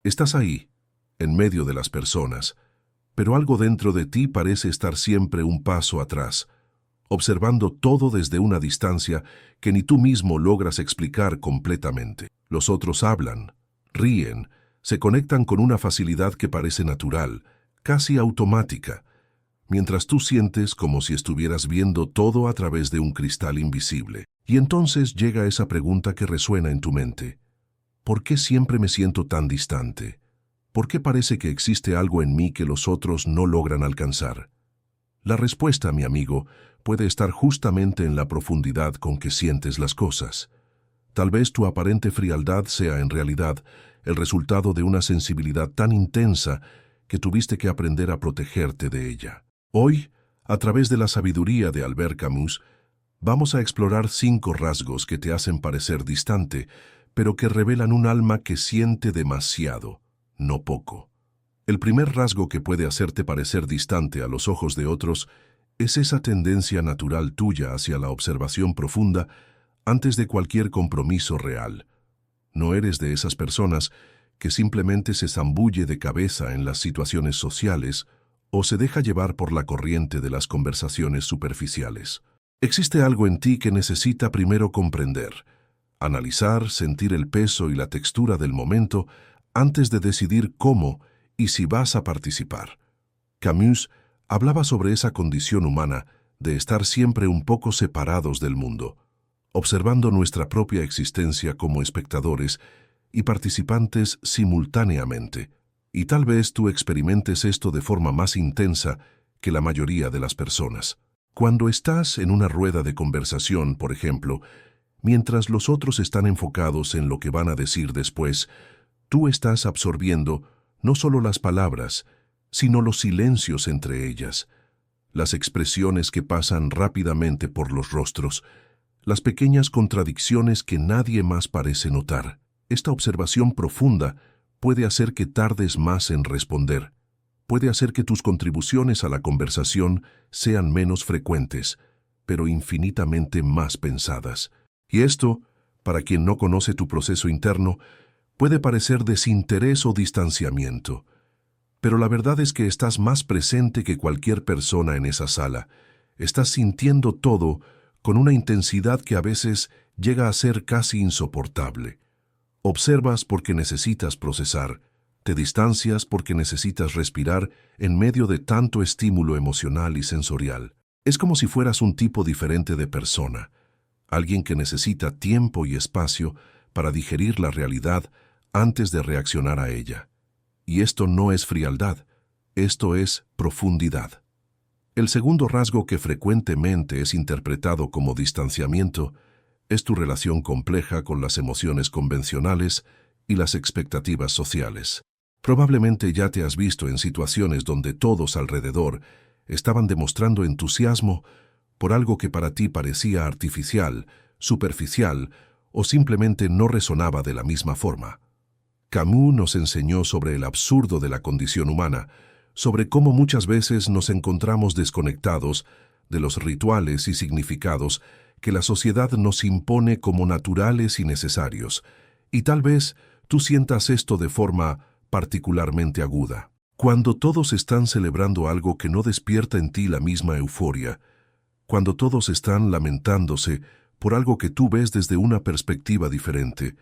Estás ahí, en medio de las personas, pero algo dentro de ti parece estar siempre un paso atrás, observando todo desde una distancia que ni tú mismo logras explicar completamente. Los otros hablan, ríen, se conectan con una facilidad que parece natural, casi automática, mientras tú sientes como si estuvieras viendo todo a través de un cristal invisible. Y entonces llega esa pregunta que resuena en tu mente. ¿Por qué siempre me siento tan distante? ¿Por qué parece que existe algo en mí que los otros no logran alcanzar? La respuesta, mi amigo, puede estar justamente en la profundidad con que sientes las cosas. Tal vez tu aparente frialdad sea en realidad el resultado de una sensibilidad tan intensa que tuviste que aprender a protegerte de ella. Hoy, a través de la sabiduría de Albert Camus, vamos a explorar 5 rasgos que te hacen parecer distante, pero que revelan un alma que siente demasiado, no poco. El primer rasgo que puede hacerte parecer distante a los ojos de otros es esa tendencia natural tuya hacia la observación profunda antes de cualquier compromiso real. No eres de esas personas que simplemente se zambulle de cabeza en las situaciones sociales o se deja llevar por la corriente de las conversaciones superficiales. Existe algo en ti que necesita primero comprender, analizar, sentir el peso y la textura del momento antes de decidir cómo y si vas a participar. Camus hablaba sobre esa condición humana de estar siempre un poco separados del mundo, observando nuestra propia existencia como espectadores y participantes simultáneamente. Y tal vez tú experimentes esto de forma más intensa que la mayoría de las personas. Cuando estás en una rueda de conversación, por ejemplo, mientras los otros están enfocados en lo que van a decir después, tú estás absorbiendo no solo las palabras, sino los silencios entre ellas, las expresiones que pasan rápidamente por los rostros, las pequeñas contradicciones que nadie más parece notar. Esta observación profunda puede hacer que tardes más en responder, puede hacer que tus contribuciones a la conversación sean menos frecuentes, pero infinitamente más pensadas. Y esto, para quien no conoce tu proceso interno, puede parecer desinterés o distanciamiento, pero la verdad es que estás más presente que cualquier persona en esa sala. Estás sintiendo todo con una intensidad que a veces llega a ser casi insoportable. Observas porque necesitas procesar, te distancias porque necesitas respirar en medio de tanto estímulo emocional y sensorial. Es como si fueras un tipo diferente de persona, alguien que necesita tiempo y espacio para digerir la realidad antes de reaccionar a ella. Y esto no es frialdad, esto es profundidad. El segundo rasgo que frecuentemente es interpretado como distanciamiento es tu relación compleja con las emociones convencionales y las expectativas sociales. Probablemente ya te has visto en situaciones donde todos alrededor estaban demostrando entusiasmo por algo que para ti parecía artificial, superficial o simplemente no resonaba de la misma forma. Camus nos enseñó sobre el absurdo de la condición humana, sobre cómo muchas veces nos encontramos desconectados de los rituales y significados que la sociedad nos impone como naturales y necesarios, y tal vez tú sientas esto de forma particularmente aguda. Cuando todos están celebrando algo que no despierta en ti la misma euforia, cuando todos están lamentándose por algo que tú ves desde una perspectiva diferente,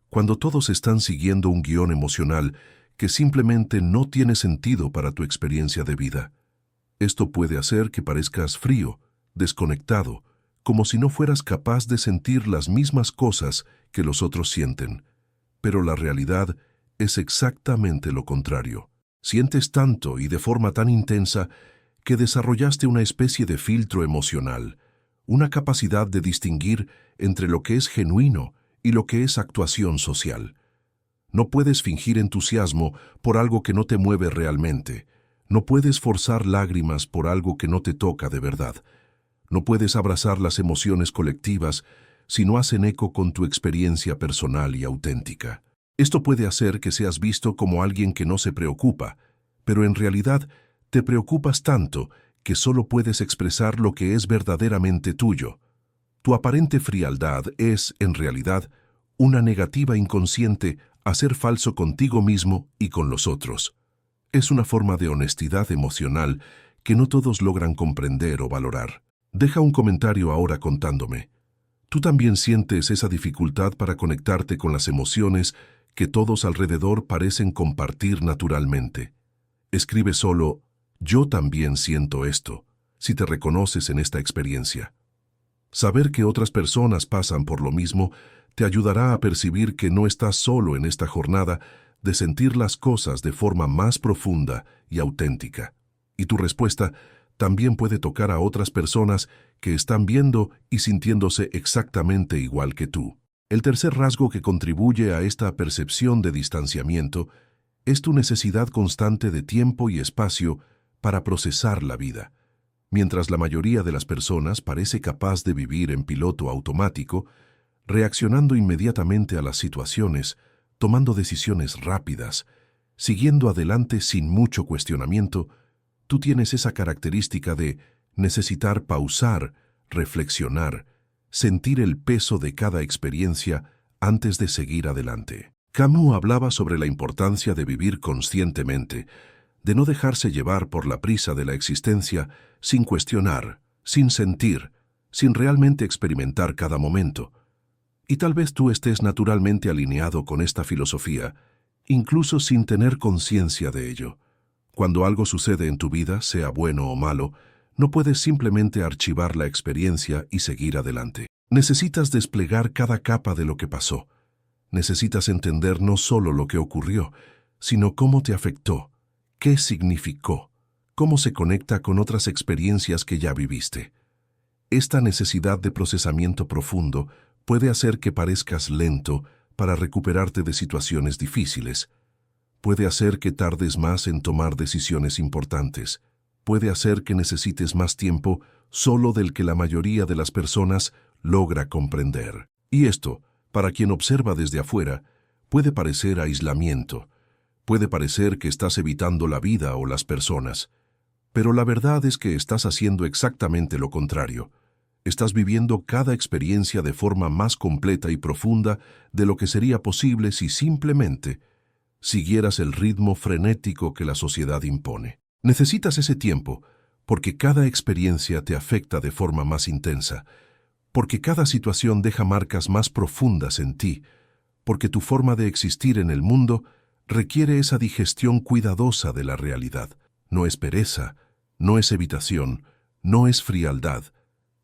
cuando todos están siguiendo un guión emocional que simplemente no tiene sentido para tu experiencia de vida. Esto puede hacer que parezcas frío, desconectado, como si no fueras capaz de sentir las mismas cosas que los otros sienten. Pero la realidad es exactamente lo contrario. Sientes tanto y de forma tan intensa que desarrollaste una especie de filtro emocional, una capacidad de distinguir entre lo que es genuino y lo que es actuación social. No puedes fingir entusiasmo por algo que no te mueve realmente. No puedes forzar lágrimas por algo que no te toca de verdad. No puedes abrazar las emociones colectivas si no hacen eco con tu experiencia personal y auténtica. Esto puede hacer que seas visto como alguien que no se preocupa, pero en realidad te preocupas tanto que solo puedes expresar lo que es verdaderamente tuyo. Tu aparente frialdad es, en realidad, una negativa inconsciente a ser falso contigo mismo y con los otros. Es una forma de honestidad emocional que no todos logran comprender o valorar. Deja un comentario ahora contándome. ¿Tú también sientes esa dificultad para conectarte con las emociones que todos alrededor parecen compartir naturalmente? Escribe solo, yo también siento esto, si te reconoces en esta experiencia. Saber que otras personas pasan por lo mismo te ayudará a percibir que no estás solo en esta jornada de sentir las cosas de forma más profunda y auténtica. Y tu respuesta también puede tocar a otras personas que están viendo y sintiéndose exactamente igual que tú. El tercer rasgo que contribuye a esta percepción de distanciamiento es tu necesidad constante de tiempo y espacio para procesar la vida. Mientras la mayoría de las personas parece capaz de vivir en piloto automático, reaccionando inmediatamente a las situaciones, tomando decisiones rápidas, siguiendo adelante sin mucho cuestionamiento, tú tienes esa característica de necesitar pausar, reflexionar, sentir el peso de cada experiencia antes de seguir adelante. Camus hablaba sobre la importancia de vivir conscientemente, de no dejarse llevar por la prisa de la existencia sin cuestionar, sin sentir, sin realmente experimentar cada momento. Y tal vez tú estés naturalmente alineado con esta filosofía, incluso sin tener conciencia de ello. Cuando algo sucede en tu vida, sea bueno o malo, no puedes simplemente archivar la experiencia y seguir adelante. Necesitas desplegar cada capa de lo que pasó. Necesitas entender no solo lo que ocurrió, sino cómo te afectó, qué significó, cómo se conecta con otras experiencias que ya viviste. Esta necesidad de procesamiento profundo puede hacer que parezcas lento para recuperarte de situaciones difíciles. Puede hacer que tardes más en tomar decisiones importantes. Puede hacer que necesites más tiempo solo del que la mayoría de las personas logra comprender. Y esto, para quien observa desde afuera, puede parecer aislamiento. Puede parecer que estás evitando la vida o las personas. Pero la verdad es que estás haciendo exactamente lo contrario. Estás viviendo cada experiencia de forma más completa y profunda de lo que sería posible si simplemente siguieras el ritmo frenético que la sociedad impone. Necesitas ese tiempo porque cada experiencia te afecta de forma más intensa, porque cada situación deja marcas más profundas en ti, porque tu forma de existir en el mundo requiere esa digestión cuidadosa de la realidad. No es pereza, no es evitación, no es frialdad.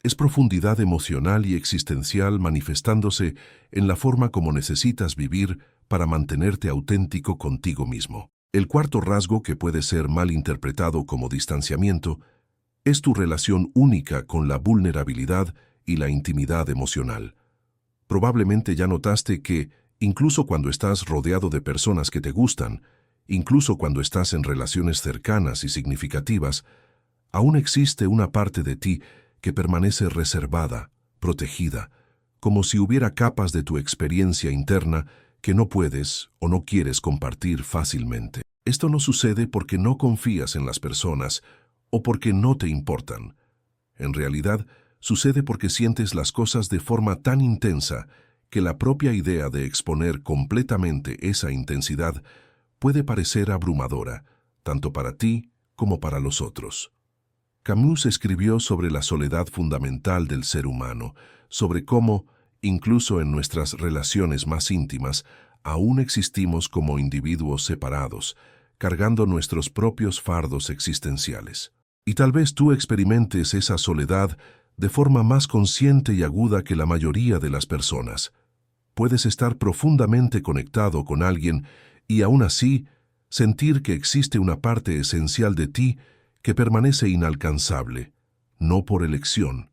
Es profundidad emocional y existencial manifestándose en la forma como necesitas vivir para mantenerte auténtico contigo mismo. El cuarto rasgo que puede ser mal interpretado como distanciamiento es tu relación única con la vulnerabilidad y la intimidad emocional. Probablemente ya notaste que, incluso cuando estás rodeado de personas que te gustan, incluso cuando estás en relaciones cercanas y significativas, aún existe una parte de ti que permanece reservada, protegida, como si hubiera capas de tu experiencia interna que no puedes o no quieres compartir fácilmente. Esto no sucede porque no confías en las personas o porque no te importan. En realidad, sucede porque sientes las cosas de forma tan intensa que la propia idea de exponer completamente esa intensidad puede parecer abrumadora, tanto para ti como para los otros. Camus escribió sobre la soledad fundamental del ser humano, sobre cómo, incluso en nuestras relaciones más íntimas, aún existimos como individuos separados, cargando nuestros propios fardos existenciales. Y tal vez tú experimentes esa soledad de forma más consciente y aguda que la mayoría de las personas. Puedes estar profundamente conectado con alguien y aún así sentir que existe una parte esencial de ti que permanece inalcanzable, no por elección,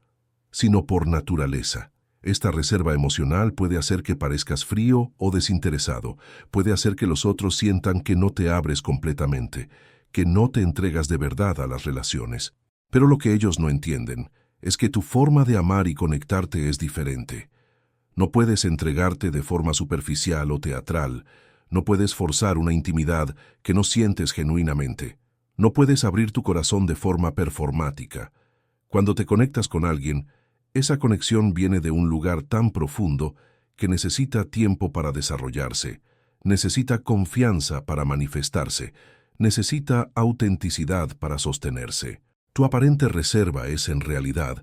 sino por naturaleza. Esta reserva emocional puede hacer que parezcas frío o desinteresado, puede hacer que los otros sientan que no te abres completamente, que no te entregas de verdad a las relaciones. Pero lo que ellos no entienden es que tu forma de amar y conectarte es diferente. No puedes entregarte de forma superficial o teatral, no puedes forzar una intimidad que no sientes genuinamente. No puedes abrir tu corazón de forma performática. Cuando te conectas con alguien, esa conexión viene de un lugar tan profundo que necesita tiempo para desarrollarse, necesita confianza para manifestarse, necesita autenticidad para sostenerse. Tu aparente reserva es, en realidad,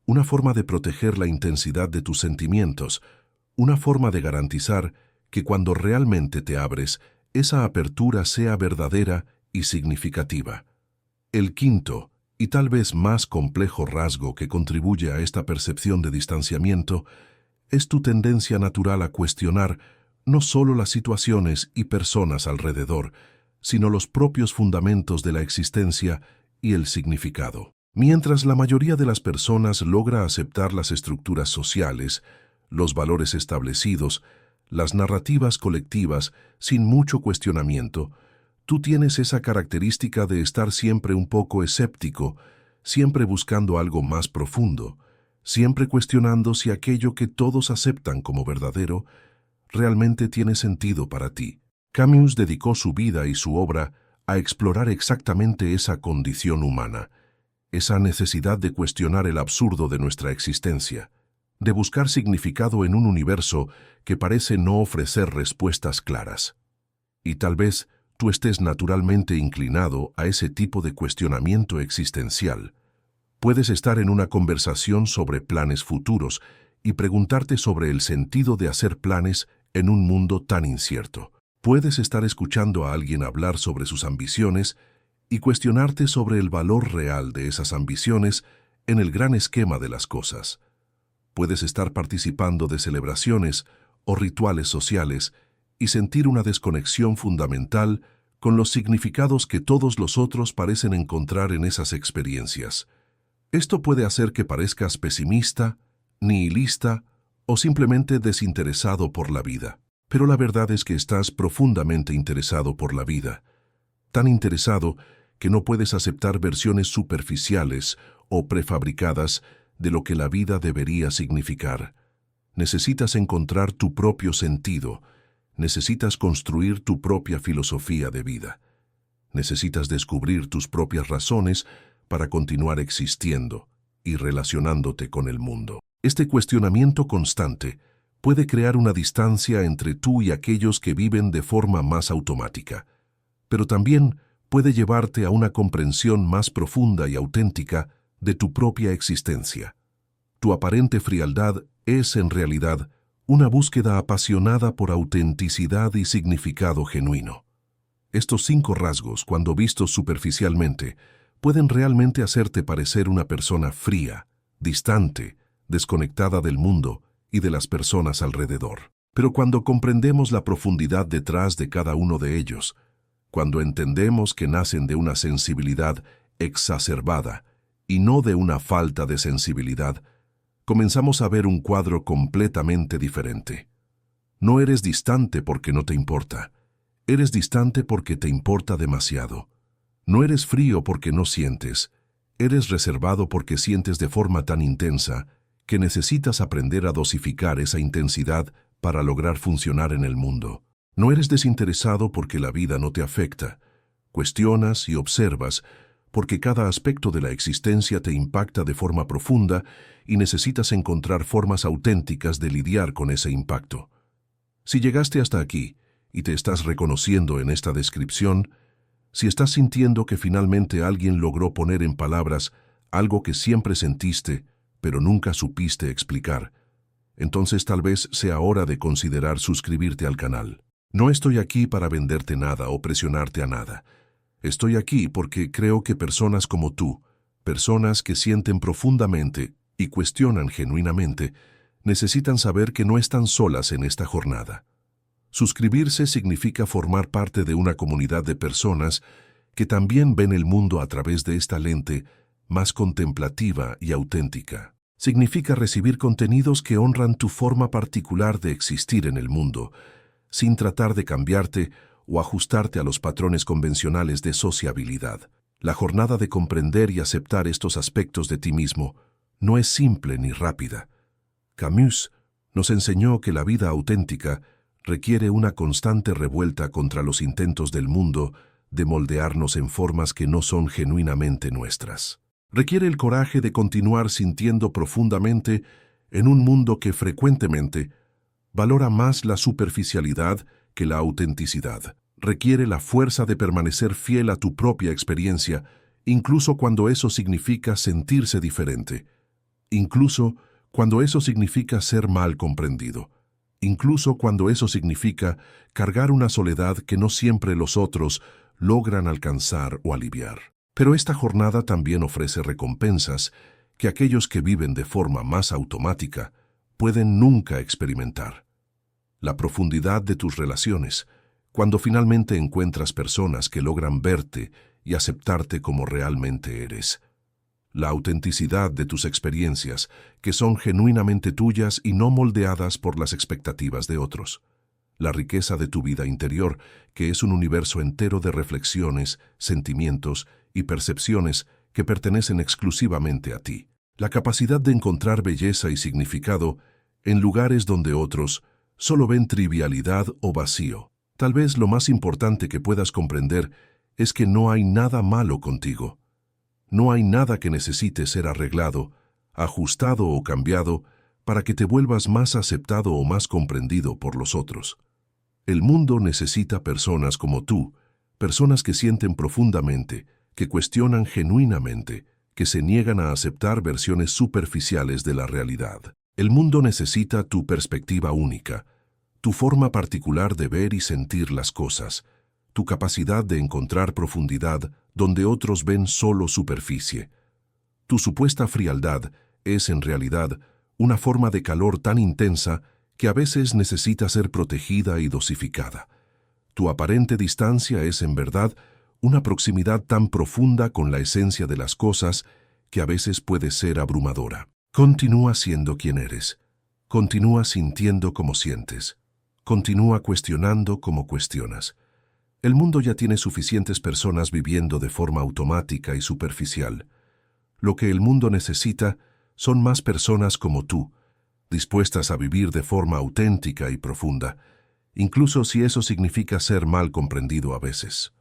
una forma de proteger la intensidad de tus sentimientos, una forma de garantizar que cuando realmente te abres, esa apertura sea verdadera y significativa. El quinto, y tal vez más complejo rasgo que contribuye a esta percepción de distanciamiento, es tu tendencia natural a cuestionar no solo las situaciones y personas alrededor, sino los propios fundamentos de la existencia y el significado. Mientras la mayoría de las personas logra aceptar las estructuras sociales, los valores establecidos, las narrativas colectivas sin mucho cuestionamiento, tú tienes esa característica de estar siempre un poco escéptico, siempre buscando algo más profundo, siempre cuestionando si aquello que todos aceptan como verdadero realmente tiene sentido para ti. Camus dedicó su vida y su obra a explorar exactamente esa condición humana, esa necesidad de cuestionar el absurdo de nuestra existencia, de buscar significado en un universo que parece no ofrecer respuestas claras. Y tal vez tú estés naturalmente inclinado a ese tipo de cuestionamiento existencial. Puedes estar en una conversación sobre planes futuros y preguntarte sobre el sentido de hacer planes en un mundo tan incierto. Puedes estar escuchando a alguien hablar sobre sus ambiciones y cuestionarte sobre el valor real de esas ambiciones en el gran esquema de las cosas. Puedes estar participando de celebraciones o rituales sociales y sentir una desconexión fundamental con los significados que todos los otros parecen encontrar en esas experiencias. Esto puede hacer que parezcas pesimista, nihilista o simplemente desinteresado por la vida. Pero la verdad es que estás profundamente interesado por la vida, tan interesado que no puedes aceptar versiones superficiales o prefabricadas de lo que la vida debería significar. Necesitas encontrar tu propio sentido, necesitas construir tu propia filosofía de vida. Necesitas descubrir tus propias razones para continuar existiendo y relacionándote con el mundo. Este cuestionamiento constante puede crear una distancia entre tú y aquellos que viven de forma más automática, pero también puede llevarte a una comprensión más profunda y auténtica de tu propia existencia. Tu aparente frialdad es, en realidad, una búsqueda apasionada por autenticidad y significado genuino. Estos 5 rasgos, cuando vistos superficialmente, pueden realmente hacerte parecer una persona fría, distante, desconectada del mundo y de las personas alrededor. Pero cuando comprendemos la profundidad detrás de cada uno de ellos, cuando entendemos que nacen de una sensibilidad exacerbada y no de una falta de sensibilidad, comenzamos a ver un cuadro completamente diferente. No eres distante porque no te importa. Eres distante porque te importa demasiado. No eres frío porque no sientes. Eres reservado porque sientes de forma tan intensa que necesitas aprender a dosificar esa intensidad para lograr funcionar en el mundo. No eres desinteresado porque la vida no te afecta. Cuestionas y observas porque cada aspecto de la existencia te impacta de forma profunda y necesitas encontrar formas auténticas de lidiar con ese impacto. Si llegaste hasta aquí y te estás reconociendo en esta descripción, si estás sintiendo que finalmente alguien logró poner en palabras algo que siempre sentiste, pero nunca supiste explicar, entonces tal vez sea hora de considerar suscribirte al canal. No estoy aquí para venderte nada o presionarte a nada. Estoy aquí porque creo que personas como tú, personas que sienten profundamente y cuestionan genuinamente, necesitan saber que no están solas en esta jornada. Suscribirse significa formar parte de una comunidad de personas que también ven el mundo a través de esta lente más contemplativa y auténtica. Significa recibir contenidos que honran tu forma particular de existir en el mundo, sin tratar de cambiarte o ajustarte a los patrones convencionales de sociabilidad. La jornada de comprender y aceptar estos aspectos de ti mismo no es simple ni rápida. Camus nos enseñó que la vida auténtica requiere una constante revuelta contra los intentos del mundo de moldearnos en formas que no son genuinamente nuestras. Requiere el coraje de continuar sintiendo profundamente en un mundo que frecuentemente valora más la superficialidad que la autenticidad requiere la fuerza de permanecer fiel a tu propia experiencia, incluso cuando eso significa sentirse diferente, incluso cuando eso significa ser mal comprendido, incluso cuando eso significa cargar una soledad que no siempre los otros logran alcanzar o aliviar. Pero esta jornada también ofrece recompensas que aquellos que viven de forma más automática pueden nunca experimentar. La profundidad de tus relaciones, cuando finalmente encuentras personas que logran verte y aceptarte como realmente eres. La autenticidad de tus experiencias, que son genuinamente tuyas y no moldeadas por las expectativas de otros. La riqueza de tu vida interior, que es un universo entero de reflexiones, sentimientos y percepciones que pertenecen exclusivamente a ti. La capacidad de encontrar belleza y significado en lugares donde otros solo ven trivialidad o vacío. Tal vez lo más importante que puedas comprender es que no hay nada malo contigo. No hay nada que necesite ser arreglado, ajustado o cambiado para que te vuelvas más aceptado o más comprendido por los otros. El mundo necesita personas como tú, personas que sienten profundamente, que cuestionan genuinamente, que se niegan a aceptar versiones superficiales de la realidad. El mundo necesita tu perspectiva única, tu forma particular de ver y sentir las cosas, tu capacidad de encontrar profundidad donde otros ven solo superficie. Tu supuesta frialdad es, en realidad, una forma de calor tan intensa que a veces necesita ser protegida y dosificada. Tu aparente distancia es, en verdad, una proximidad tan profunda con la esencia de las cosas que a veces puede ser abrumadora. Continúa siendo quien eres. Continúa sintiendo como sientes. Continúa cuestionando como cuestionas. El mundo ya tiene suficientes personas viviendo de forma automática y superficial. Lo que el mundo necesita son más personas como tú, dispuestas a vivir de forma auténtica y profunda, incluso si eso significa ser mal comprendido a veces.